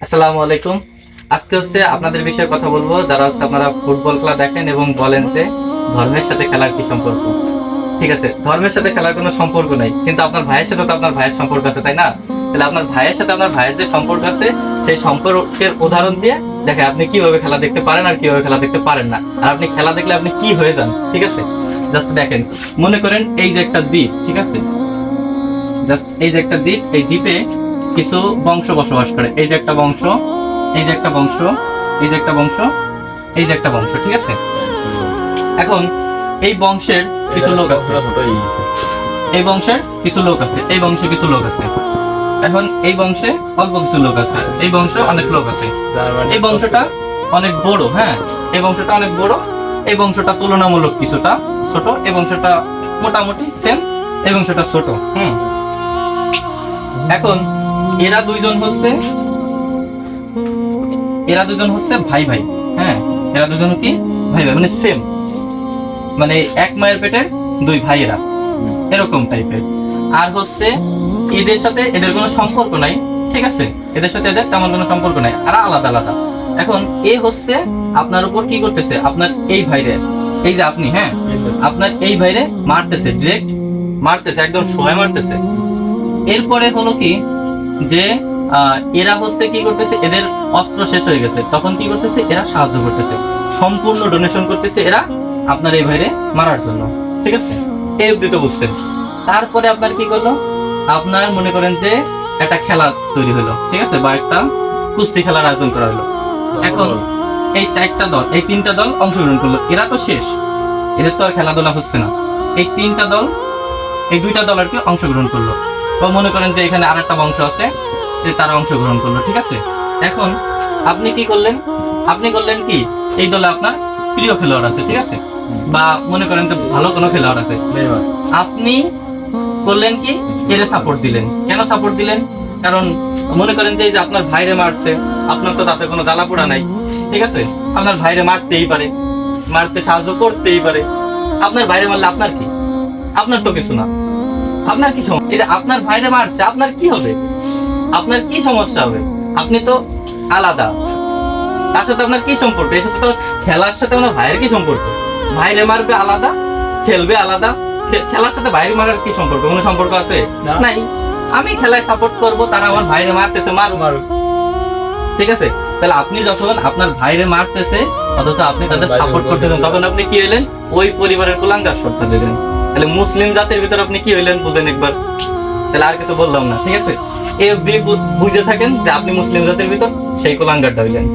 আসসালামু আলাইকুম। আজকে আপনাদের বিষয়ে কথা বলবো, যারা আপনারা ফুটবল খেলা দেখেন এবং বলেন যে ধর্মের সাথে খেলার কি সম্পর্ক। ঠিক আছে, ধর্মের সাথে খেলার কোনো সম্পর্ক নাই, কিন্তু আপনার ভাইয়ের সাথে তো আপনার ভাইয়ের সম্পর্ক আছে, তাই না? তাহলে আপনার ভাইয়ের সাথে আপনার ভাইয়ের যে সম্পর্ক আছে, সেই সম্পর্কের উদাহরণ দিয়ে দেখে আপনি কিভাবে খেলা দেখতে পারেন আর কিভাবে খেলা দেখতে পারেন না, আর আপনি খেলা দেখলে আপনি কি হয়ে যান। ঠিক আছে, জাস্ট দেখেন, মনে করেন এই যে একটা দ্বীপ, ঠিক আছে, জাস্ট এই যে একটা দ্বীপ, এই দ্বীপে কিছু বংশ বসবাস করে। এই যে একটা বংশ, এই যে একটা বংশ, এই যে একটা বংশ, এই যে একটা বংশ, ঠিক আছে। এখন এই বংশের কিছু লোক আছে, এই বংশের কিছু লোক আছে, এই বংশে কিছু লোক আছে। এখন এই বংশে অল্প কিছু লোক আছে, এই বংশে অনেক লোক আছে। এই বংশটা অনেক বড়, হ্যাঁ, এই বংশটা অনেক বড়, এই বংশটা তুলনামূলক কিছুটা ছোট, এই বংশটা মোটামুটি সেম, এই বংশটা ছোট। এখন এরা দুইজন হচ্ছে ভাই ভাই, হ্যাঁ, এরা দুজন কি ভাই ভাই, মানে সেম, মানে এক মায়ের পেটের দুই ভাই এরা, এরকম টাইপের। আর এদের সাথে এদের কোনো সম্পর্ক নাই, ঠিক আছে, এদের সাথে এদের তেমন কোনো সম্পর্ক নাই, আর আলাদা আলাদা। এখন এ আপনার উপর কি করতেছে, আপনার এই ভাইরে, এই যে আপনি, হ্যাঁ, আপনার এই ভাইরে মারতেছে, ডিরেক্ট মারতেছে, একদম সোয়া মারতেছে। এরপরে হলো কি যে এরা কি করতেছে, এদের অস্ত্র শেষ হয়ে গেছে, তখন কি করতেছে, এরা সাহায্য করতেছে, সম্পূর্ণ ডোনেশন করতেছে এরা আপনার এই ভাইরে মারার জন্য। ঠিক আছে, এই অব্দি তো বুঝছেন। তারপরে আপনার কি করলো, আপনার মনে করেন যে একটা খেলা তৈরি হলো, ঠিক আছে, বা একটা কুস্তি খেলার আয়োজন করা হলো। এখন এই চারটা দল, এই তিনটা দল অংশগ্রহণ করলো, এরা তো শেষ, এদের তো আর খেলাধুলা হচ্ছে না। এই তিনটা দল, এই দুইটা দল আর কি অংশগ্রহণ করলো, বা মনে করেন যে এখানে আর একটা বংশ আছে, তারা অংশগ্রহণ করলো। ঠিক আছে, এখন আপনি কি করলেন, আপনি করলেন কি, এই দলে আপনার প্রিয় খেলোয়াড় আছে, ঠিক আছে, বা মনে করেন যে ভালো কোনো খেলোয়াড় আছে, আপনি করলেন কি, এর সাপোর্ট দিলেন। কেন সাপোর্ট দিলেন? কারণ মনে করেন যে আপনার ভাইরে মারছে, আপনার তো তাতে কোনো জ্বালাপোড়া নাই, ঠিক আছে, আপনার ভাইরে মারতেই পারে, মারতে সাহায্য করতেই পারে। আপনার ভাইরে মারলে আপনার কি, আপনার তো কিছু না, আপনার কি সমস্যা? এটা আপনার ভাইরে মারছে, আপনার কি হবে, আপনার কি সমস্যা হবে? আপনি তো আলাদা, তার সাথে আপনার কি সম্পর্ক? এর সাথে তো খেলার সাথে আপনার ভাইয়ের কি সম্পর্ক? ভাইরে মারবে আলাদা, খেলবে আলাদা, খেলার সাথে ভাইরে মারার কি সম্পর্ক? কোনো সম্পর্ক আছে? নাই। আমি খেলায় সাপোর্ট করব, তারা আমার ভাইরে মারতেছে, মারো। ঠিক আছে, তাহলে আপনি যখন আপনার ভাইরে মারতেছে অথচ আপনি তাদের সাপোর্ট করতেছেন, তখন আপনি কি হইলেন, ওই পরিবারের কুলাঙ্গার সত্তা দিলেন। তাহলে মুসলিম জাতির ভিতরে আপনি কি হইলেন, বুঝেন একবার। তাহলে আর কিছু বললাম না, ঠিক আছে, এই বুঝে থাকেন যে আপনি মুসলিম জাতির ভিতর সেই কুলাঙ্গারটা হইলেন।